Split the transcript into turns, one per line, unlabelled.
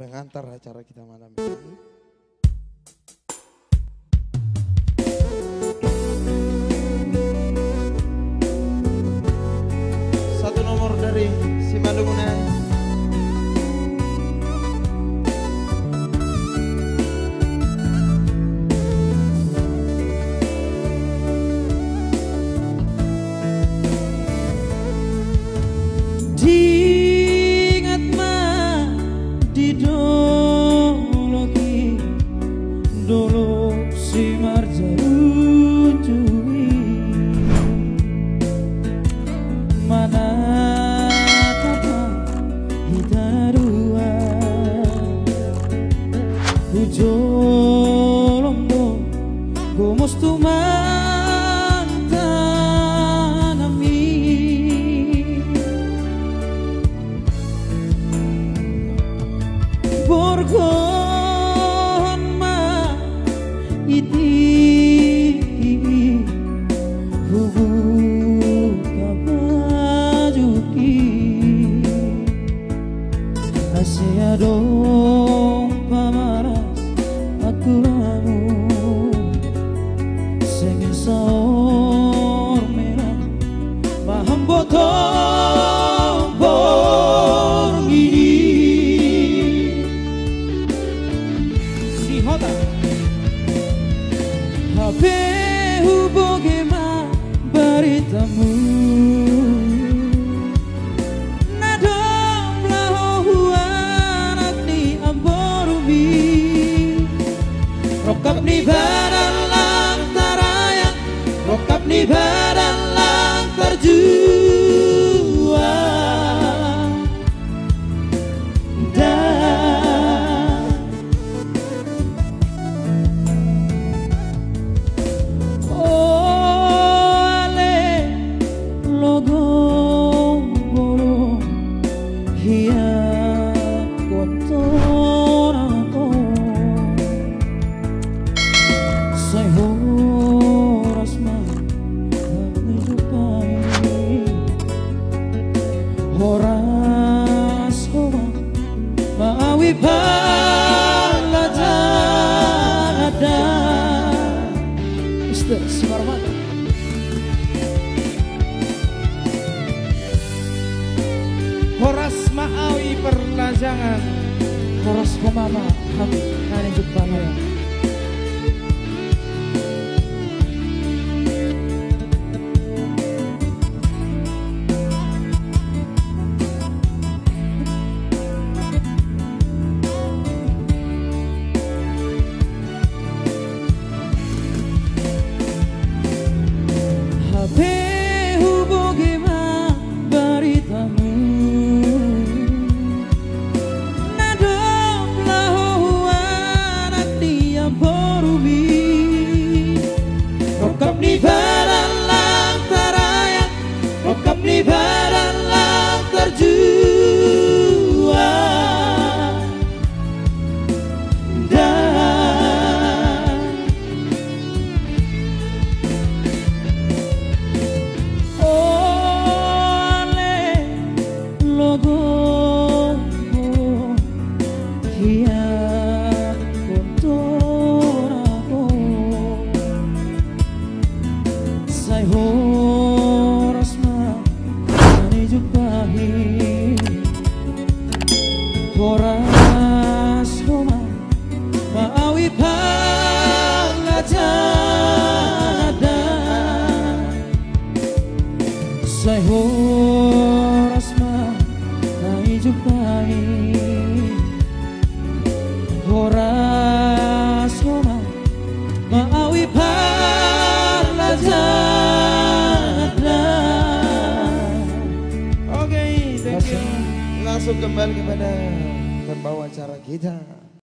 pengantar acara kita malam ini. Satu nomor dari Simalungun.
Dulu si marjaru cui mana tata hitarua ujolombo gomos tu mantanami borgo Asia dong pamaras aku ramu sengin saor merah paham botong bor ini si hota habe huboge ma baritamu Rokap ni badan lang tarayan Rokap ni badan lang terjuang Dan ale logong bolong hiya kotor aku Say horas man nagnijupai Horas homa maawi palajada Mister Simarmata Horas maawi perlajangan Horas homa nagnijupai Ni badan lang terjuang Dan oleh logo hiat kotor aku Say horas jumpahi horas homa maawi palajada Say horas jumpahi horas homa maawi palajada
Langsung kembali kepada pembawa acara kita.